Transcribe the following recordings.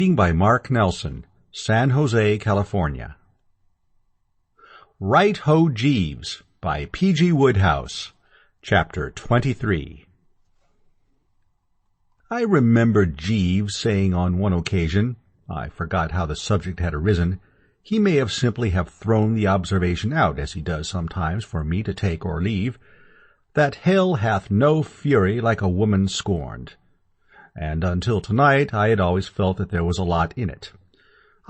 By Mark Nelson, San Jose, California. Right Ho Jeeves by P.G. Wodehouse, Chapter 23. I remember Jeeves saying on one occasion, I forgot how the subject had arisen, he may have simply have thrown the observation out, as he does sometimes for me to take or leave, that hell hath no fury like a woman scorned. And until tonight I had always felt that there was a lot in it.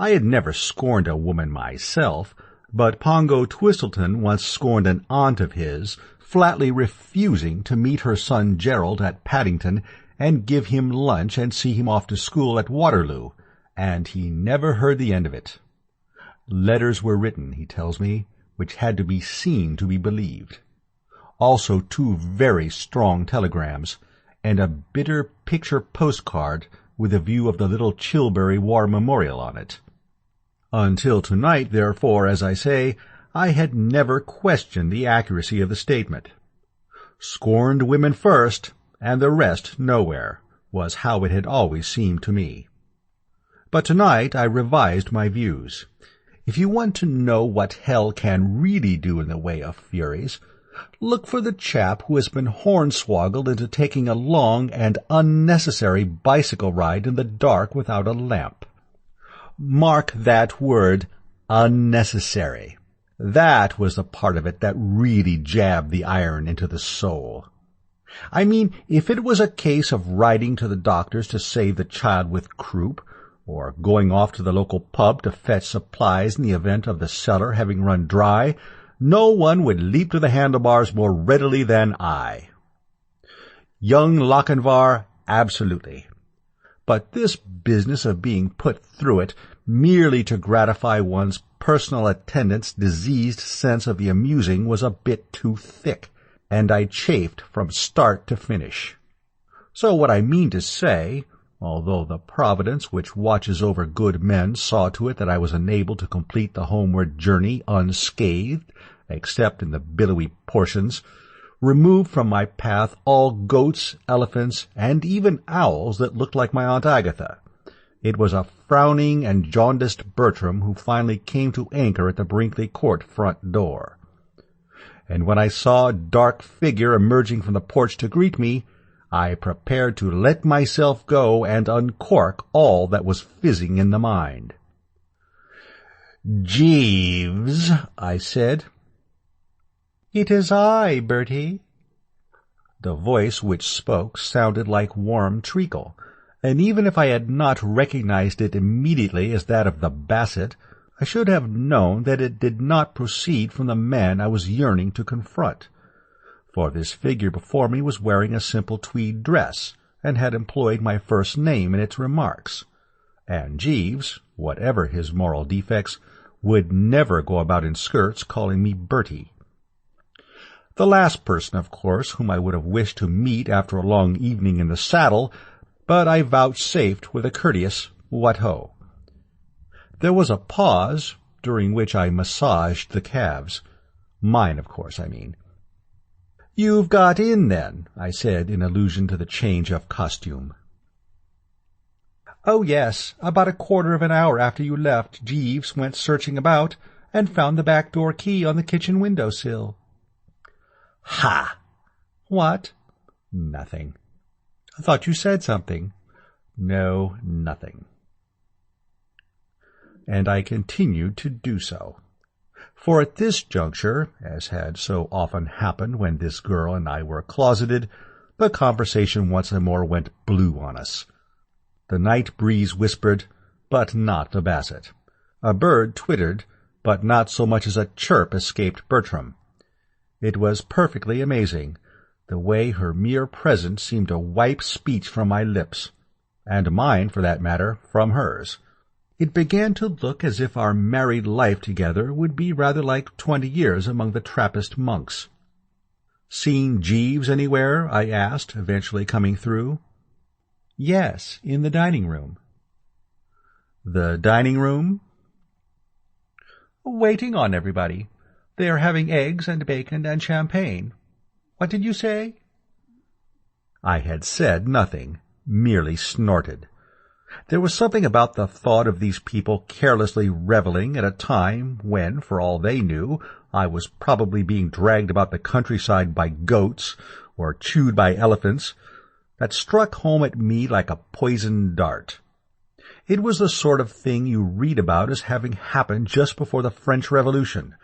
I had never scorned a woman myself, but Pongo Twistleton once scorned an aunt of his, flatly refusing to meet her son Gerald at Paddington and give him lunch and see him off to school at Waterloo, and he never heard the end of it. Letters were written, he tells me, which had to be seen to be believed. Also 2 very strong telegrams, and a bitter picture postcard with a view of the little Chilbury War Memorial on it. Until tonight, therefore, as I say, I had never questioned the accuracy of the statement. Scorned women first, and the rest nowhere, was how it had always seemed to me. But tonight I revised my views. If you want to know what hell can really do in the way of furies, look for the chap who has been hornswoggled into taking a long and unnecessary bicycle ride in the dark without a lamp. Mark that word, unnecessary. That was the part of it that really jabbed the iron into the soul. I mean, if it was a case of riding to the doctor's to save the child with croup, or going off to the local pub to fetch supplies in the event of the cellar having run dry, no one would leap to the handlebars more readily than I. Young Lochinvar, absolutely. But this business of being put through it merely to gratify one's personal attendant's diseased sense of the amusing was a bit too thick, and I chafed from start to finish. So what I mean to say, although the Providence which watches over good men saw to it that I was enabled to complete the homeward journey unscathed, except in the billowy portions, removed from my path all goats, elephants, and even owls that looked like my Aunt Agatha. It was a frowning and jaundiced Bertram who finally came to anchor at the Brinkley Court front door. And when I saw a dark figure emerging from the porch to greet me, I prepared to let myself go and uncork all that was fizzing in the mind. "Jeeves," I said. "It is I, Bertie." The voice which spoke sounded like warm treacle, and even if I had not recognized it immediately as that of the Basset, I should have known that it did not proceed from the man I was yearning to confront. For this figure before me was wearing a simple tweed dress, and had employed my first name in its remarks. And Jeeves, whatever his moral defects, would never go about in skirts calling me Bertie. The last person, of course, whom I would have wished to meet after a long evening in the saddle, but I vouchsafed with a courteous "What ho!" There was a pause, during which I massaged the calves. Mine, of course, I mean. "You've got in, then," I said, in allusion to the change of costume. "Oh, yes. About a quarter of an hour after you left, Jeeves went searching about, and found the back door key on the kitchen window-sill." "Ha!" "What?" "Nothing." "I thought you said something." "No, nothing." And I continued to do so. For at this juncture, as had so often happened when this girl and I were closeted, the conversation once more went blue on us. The night breeze whispered, but not the Basset. A bird twittered, but not so much as a chirp escaped Bertram. It was perfectly amazing, the way her mere presence seemed to wipe speech from my lips, and mine, for that matter, from hers. It began to look as if our married life together would be rather like 20 years among the Trappist monks. "Seen Jeeves anywhere?" I asked, eventually coming through. "Yes, in the dining-room." "The dining-room?" "Waiting on everybody. They are having eggs and bacon and champagne. What did you say?" I had said nothing, merely snorted. There was something about the thought of these people carelessly reveling at a time when, for all they knew, I was probably being dragged about the countryside by goats or chewed by elephants, that struck home at me like a poisoned dart. It was the sort of thing you read about as having happened just before the French Revolution.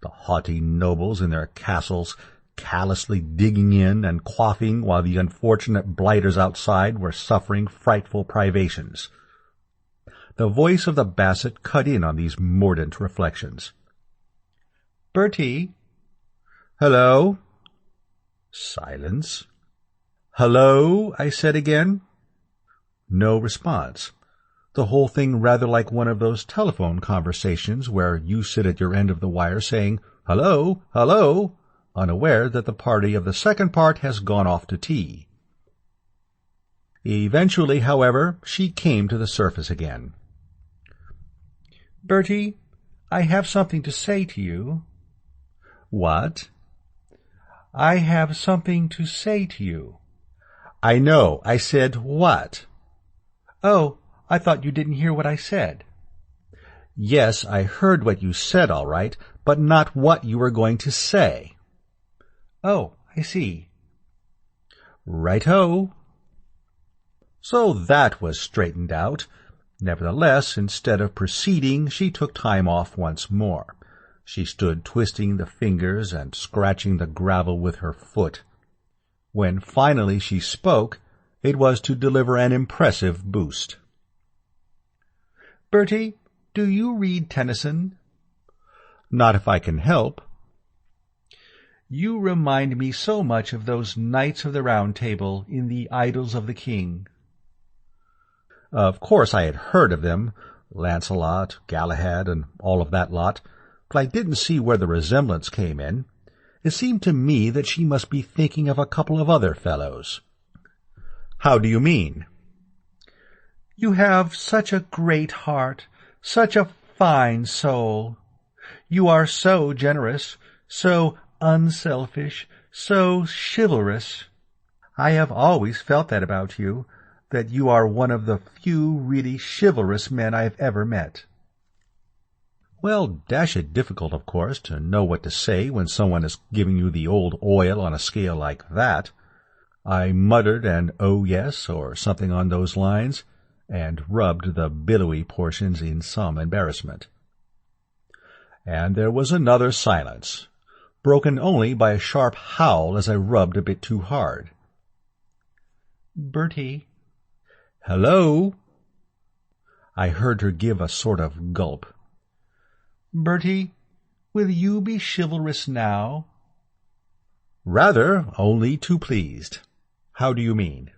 The haughty nobles in their castles callously digging in and quaffing while the unfortunate blighters outside were suffering frightful privations. The voice of the Basset cut in on these mordant reflections. "Bertie." "Hello." Silence. "Hello," I said again. No response. The whole thing rather like one of those telephone conversations where you sit at your end of the wire saying, "Hello, hello," unaware that the party of the second part has gone off to tea. Eventually, however, she came to the surface again. "Bertie, I have something to say to you." "What?" "I have something to say to you." "I know. I said what?" "Oh, I thought you didn't hear what I said." "Yes, I heard what you said, all right, but not what you were going to say." "Oh, I see." "Right-ho." So that was straightened out. Nevertheless, instead of proceeding, she took time off once more. She stood twisting the fingers and scratching the gravel with her foot. When finally she spoke, it was to deliver an impressive boost. "Bertie, do you read Tennyson?" "Not if I can help." "You remind me so much of those Knights of the Round Table in the Idylls of the King." Of course I had heard of them, Lancelot, Galahad, and all of that lot, but I didn't see where the resemblance came in. It seemed to me that she must be thinking of a couple of other fellows. "How do you mean?" "You have such a great heart, such a fine soul. You are so generous, so unselfish, so chivalrous. I have always felt that about you, that you are one of the few really chivalrous men I have ever met." Well, dash it difficult, of course, to know what to say when someone is giving you the old oil on a scale like that. I muttered an "oh yes," or something on those lines, and rubbed the billowy portions in some embarrassment. And there was another silence, broken only by a sharp howl as I rubbed a bit too hard. "Bertie." "Hello." I heard her give a sort of gulp. "Bertie, will you be chivalrous now?" "Rather, only too pleased. How do you mean?"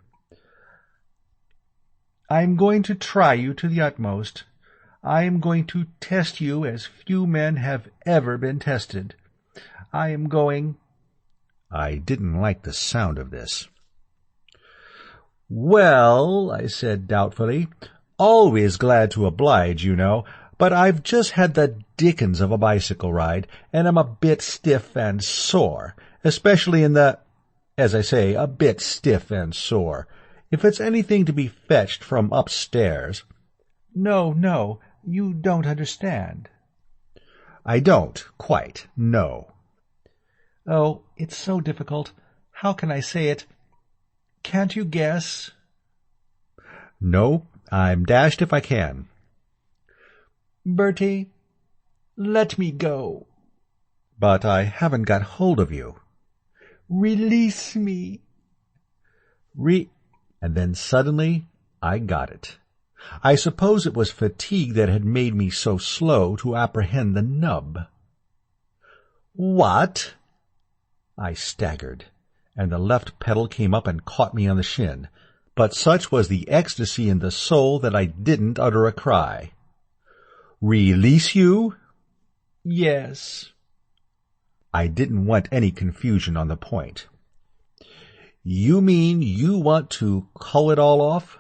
"I am going to try you to the utmost. I am going to test you as few men have ever been tested. I am going—" I didn't like the sound of this. "Well," I said doubtfully, "always glad to oblige, you know, but I've just had the dickens of a bicycle ride, and I'm a bit stiff and sore, especially in the— as I say, a bit stiff and sore. If it's anything to be fetched from upstairs—" "No, no, you don't understand." "I don't, quite, no." "Oh, it's so difficult. How can I say it? Can't you guess?" "No, I'm dashed if I can." "Bertie, let me go." "But I haven't got hold of you." "Release me." And then suddenly I got it. I suppose it was fatigue that had made me so slow to apprehend the nub. "What?" I staggered, and the left pedal came up and caught me on the shin, but such was the ecstasy in the soul that I didn't utter a cry. "Release you?" "Yes." I didn't want any confusion on the point. "You mean you want to call it all off?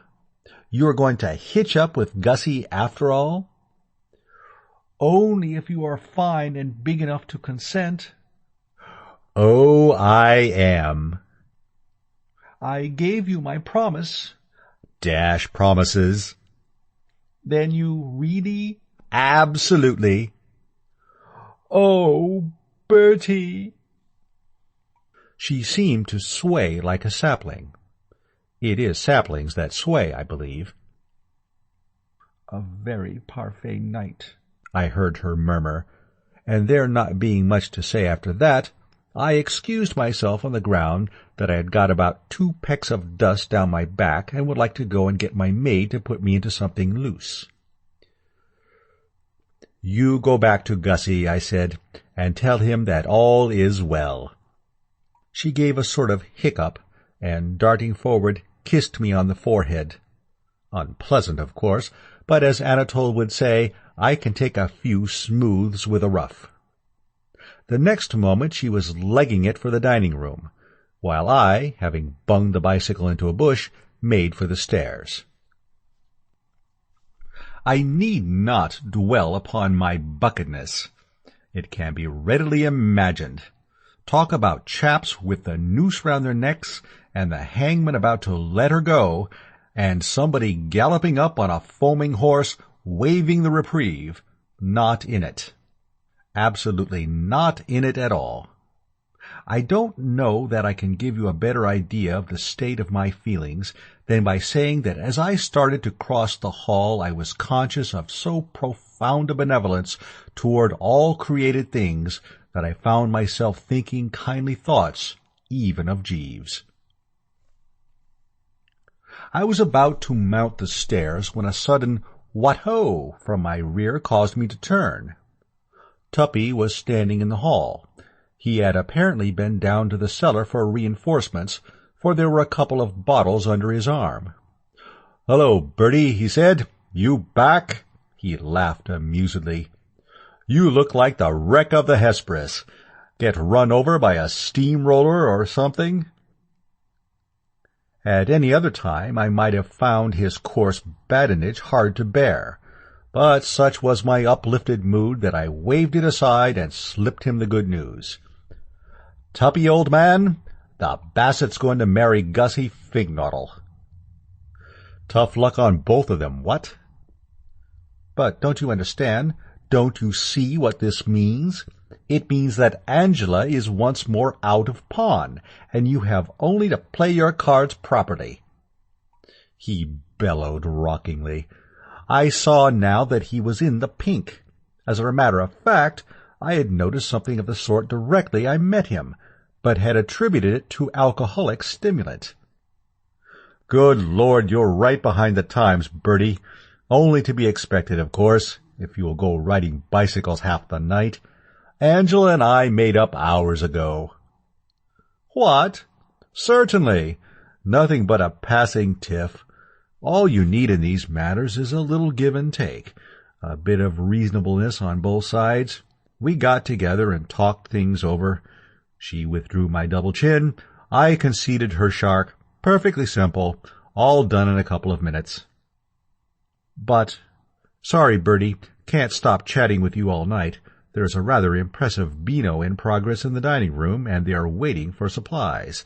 You're going to hitch up with Gussie after all?" "Only if you are fine and big enough to consent." "Oh, I am." "I gave you my promise." "Dash promises." Then you really? Absolutely. Oh, Bertie. She seemed to sway like a sapling. It is saplings that sway, I believe. A very parfait night, I heard her murmur, and there not being much to say after that, I excused myself on the ground that I had got about 2 pecks of dust down my back and would like to go and get my maid to put me into something loose. You go back to Gussie, I said, and tell him that all is well. She gave a sort of hiccup, and, darting forward, kissed me on the forehead. Unpleasant, of course, but as Anatole would say, I can take a few smooths with a rough. The next moment she was legging it for the dining-room, while I, having bunged the bicycle into a bush, made for the stairs. I need not dwell upon my buckedness. It can be readily imagined. Talk about chaps with the noose round their necks and the hangman about to let her go, and somebody galloping up on a foaming horse, waving the reprieve. Not in it. Absolutely not in it at all. I don't know that I can give you a better idea of the state of my feelings than by saying that as I started to cross the hall I was conscious of so profound a benevolence toward all created things that I found myself thinking kindly thoughts even of Jeeves. I was about to mount the stairs when a sudden "what-ho" from my rear caused me to turn. Tuppy was standing in the hall. He had apparently been down to the cellar for reinforcements, for there were a couple of bottles under his arm. "Hello, Bertie," he said. "You back?" He laughed amusedly. "You look like the wreck of the Hesperus. Get run over by a steamroller or something?" At any other time I might have found his coarse badinage hard to bear, but such was my uplifted mood that I waved it aside and slipped him the good news. "Tuppy, old man, the Bassett's going to marry Gussie Fignoddle." Tough luck on both of them, what? But don't you understand? Don't you see what this means? It means that Angela is once more out of pawn, and you have only to play your cards properly. He bellowed rockingly. I saw now that he was in the pink. As a matter of fact, I had noticed something of the sort directly I met him, but had attributed it to alcoholic stimulant. "Good Lord, you're right behind the times, Bertie. Only to be expected, of course, if you will go riding bicycles half the night. Angela and I made up hours ago." "What?" "Certainly. Nothing but a passing tiff. All you need in these matters is a little give and take, a bit of reasonableness on both sides. We got together and talked things over. She withdrew my double chin. I conceded her shark. Perfectly simple. All done in a couple of minutes." "But— Sorry, Bertie, can't stop chatting with you all night. There's a rather impressive Beano in progress in the dining-room, and they are waiting for supplies."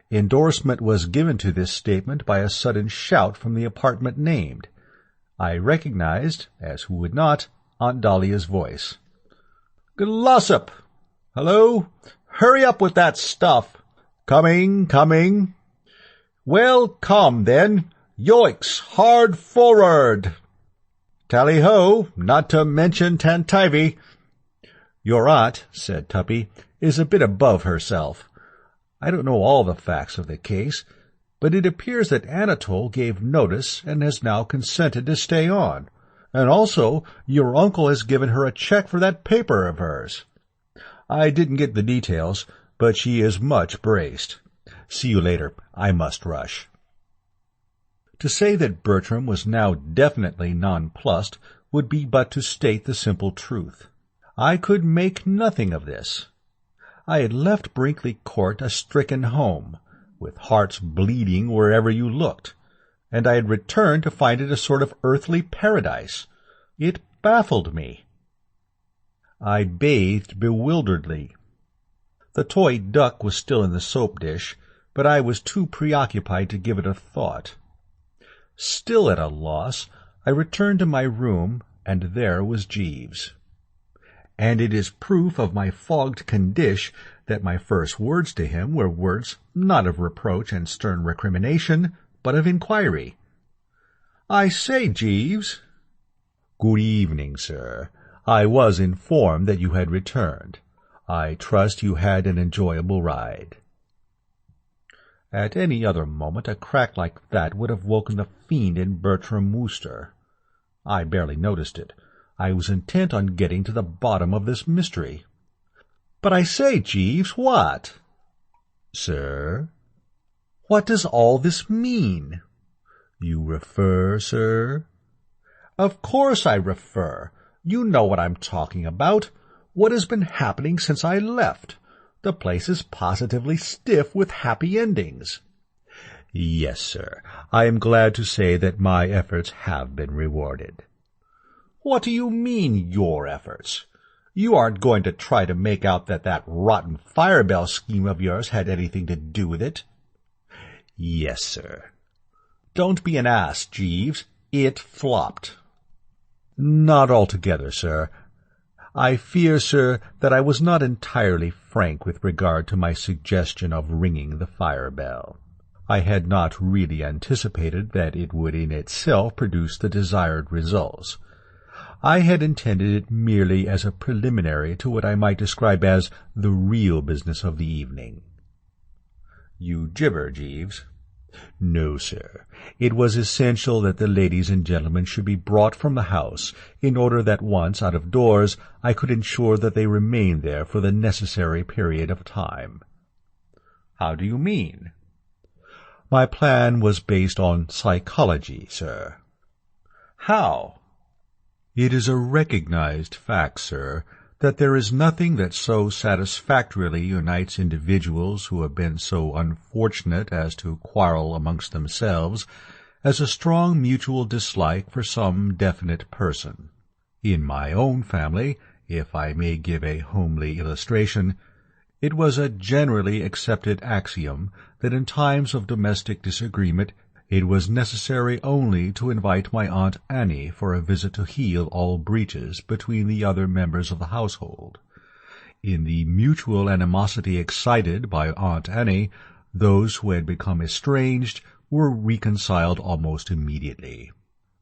Endorsement was given to this statement by a sudden shout from the apartment named. I recognized, as who would not, Aunt Dahlia's voice. "Glossop! Hello? Hurry up with that stuff. Coming, coming. Well, come, then. Yoicks, hard forward. Tally-ho, not to mention Tantivy." "Your aunt," said Tuppy, "is a bit above herself. I don't know all the facts of the case, but it appears that Anatole gave notice and has now consented to stay on, and also your uncle has given her a check for that paper of hers. I didn't get the details, but she is much braced. See you later. I must rush." To say that Bertram was now definitely nonplussed would be but to state the simple truth. I could make nothing of this. I had left Brinkley Court a stricken home, with hearts bleeding wherever you looked, and I had returned to find it a sort of earthly paradise. It baffled me. I bathed bewilderedly. The toy duck was still in the soap dish, but I was too preoccupied to give it a thought. Still at a loss, I returned to my room, and there was Jeeves. And it is proof of my fogged condition that my first words to him were words not of reproach and stern recrimination, but of inquiry. "I say, Jeeves." "Good evening, sir. I was informed that you had returned. I trust you had an enjoyable ride." At any other moment a crack like that would have woken the fiend in Bertram Wooster. I barely noticed it. I was intent on getting to the bottom of this mystery. "But I say, Jeeves, what?" "Sir?" "What does all this mean?" "You refer, sir?" "Of course I refer. You know what I'm talking about. What has been happening since I left? The place is positively stiff with happy endings." "Yes, sir. I am glad to say that my efforts have been rewarded." "What do you mean, your efforts? You aren't going to try to make out that rotten fire-bell scheme of yours had anything to do with it?" "Yes, sir." "Don't be an ass, Jeeves. It flopped." "Not altogether, sir. I fear, sir, that I was not entirely frank with regard to my suggestion of ringing the fire-bell. I had not really anticipated that it would in itself produce the desired results. I had intended it merely as a preliminary to what I might describe as the real business of the evening." "You gibber, Jeeves." "No, sir. It was essential that the ladies and gentlemen should be brought from the house, in order that once out of doors I could ensure that they remained there for the necessary period of time." "How do you mean?" "My plan was based on psychology, sir." "How?" "It is a recognized fact, sir, that there is nothing that so satisfactorily unites individuals who have been so unfortunate as to quarrel amongst themselves as a strong mutual dislike for some definite person. In my own family, if I may give a homely illustration, it was a generally accepted axiom that in times of domestic disagreement it was necessary only to invite my Aunt Annie for a visit to heal all breaches between the other members of the household. In the mutual animosity excited by Aunt Annie, those who had become estranged were reconciled almost immediately.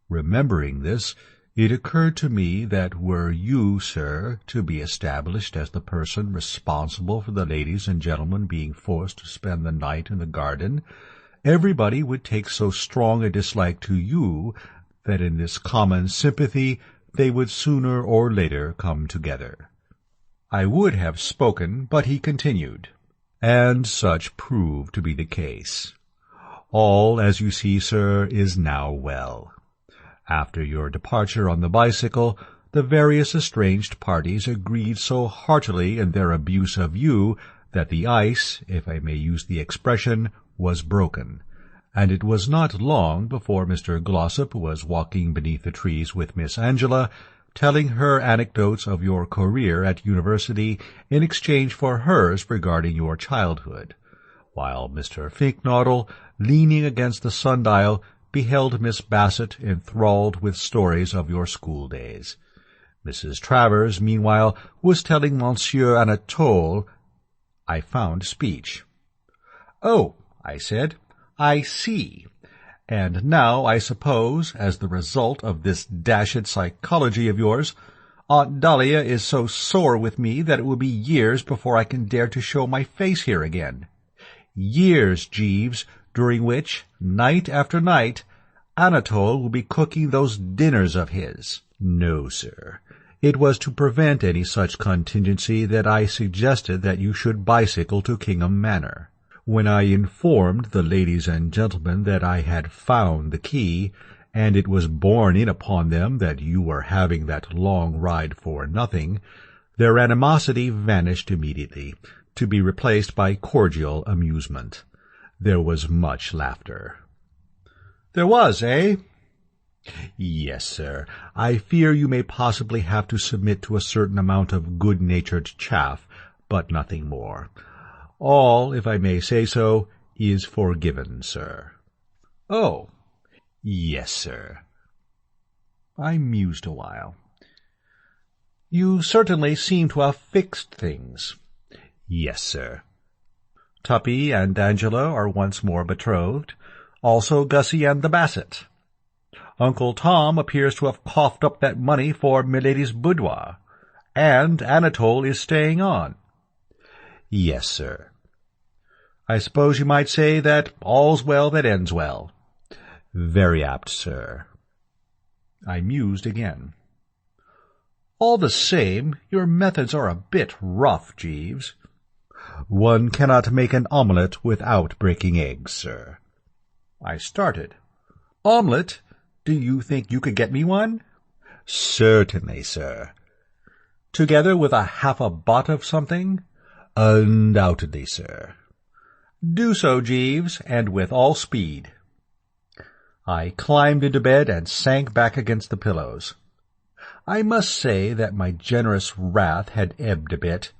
Remembering this, it occurred to me that were you, sir, to be established as the person responsible for the ladies and gentlemen being forced to spend the night in the garden, everybody would take so strong a dislike to you that in this common sympathy they would sooner or later come together." I would have spoken, but he continued, "And such proved to be the case. All, as you see, sir, is now well. After your departure on the bicycle, the various estranged parties agreed so heartily in their abuse of you that the ice, if I may use the expression, was broken, and it was not long before Mr. Glossop was walking beneath the trees with Miss Angela, telling her anecdotes of your career at university in exchange for hers regarding your childhood, while Mr. Finknottle, leaning against the sundial, beheld Miss Bassett enthralled with stories of your school-days. Mrs. Travers, meanwhile, was telling Monsieur Anatole— I found speech. "Oh," I said, "I see. And now, I suppose, as the result of this dashed psychology of yours, Aunt Dahlia is so sore with me that it will be years before I can dare to show my face here again. Years, Jeeves, during which, night after night, Anatole will be cooking those dinners of his." "No, sir. It was to prevent any such contingency that I suggested that you should bicycle to Kingham Manor. When I informed the ladies and gentlemen that I had found the key, and it was borne in upon them that you were having that long ride for nothing, their animosity vanished immediately, to be replaced by cordial amusement. There was much laughter." "There was, eh?" "Yes, sir. I fear you may possibly have to submit to a certain amount of good-natured chaff, but nothing more. All, if I may say so, is forgiven, sir." "Oh." "Yes, sir." I mused a while. You certainly seem to have fixed things. Yes, sir. Tuppy and Angela are once more betrothed, also Gussie and the Basset. Uncle Tom appears to have coughed up that money for Milady's boudoir, and Anatole is staying on. Yes, sir. I suppose you might say that all's well that ends well. Very apt, sir. I mused again. All the same, your methods are a bit rough, Jeeves. One cannot make an omelette without breaking eggs, sir. I started. Omelette? Do you think you could get me one? Certainly, sir. Together with half a bott of something? Undoubtedly, sir. Do so, Jeeves, and with all speed. I climbed into bed and sank back against the pillows. I must say that my generous wrath had ebbed a bit.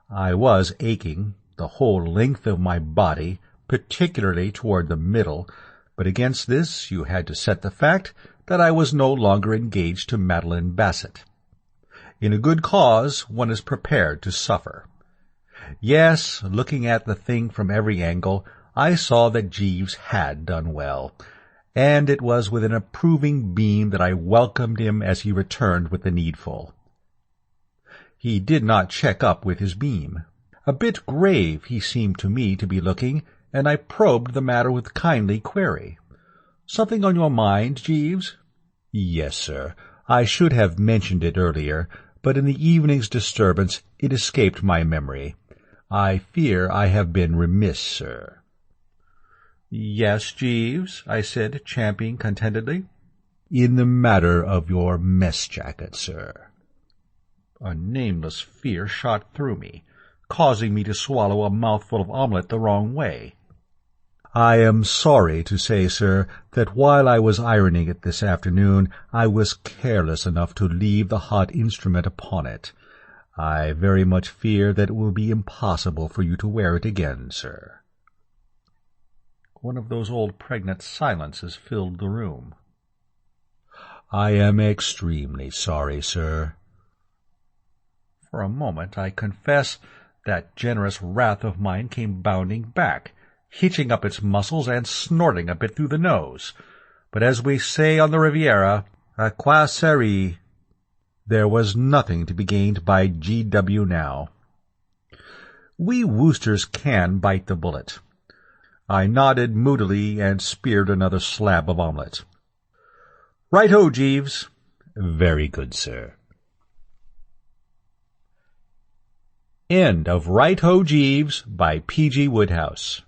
I was aching, the whole length of my body, particularly toward the middle, but against this you had to set the fact that I was no longer engaged to Madeline Bassett. In a good cause one is prepared to suffer. Yes, looking at the thing from every angle, I saw that Jeeves had done well, and it was with an approving beam that I welcomed him as he returned with the needful. He did not check up with his beam. A bit grave he seemed to me to be looking, and I probed the matter with kindly query. "Something on your mind, Jeeves?" "Yes, sir. I should have mentioned it earlier, but in the evening's disturbance it escaped my memory. I fear I have been remiss, sir." "Yes, Jeeves," I said, champing contentedly. "In the matter of your mess jacket, sir." A nameless fear shot through me, causing me to swallow a mouthful of omelette the wrong way. "I am sorry to say, sir, that while I was ironing it this afternoon, I was careless enough to leave the hot instrument upon it. I very much fear that it will be impossible for you to wear it again, sir." One of those old pregnant silences filled the room. "I am extremely sorry, sir." For a moment, I confess, that generous wrath of mine came bounding back, hitching up its muscles and snorting a bit through the nose. But as we say on the Riviera, à quoi sert? There was nothing to be gained by G.W. now. We Woosters can bite the bullet. I nodded moodily and speared another slab of omelette. "Right-ho, Jeeves." "Very good, sir." End of Right-ho, Jeeves by P.G. Wodehouse.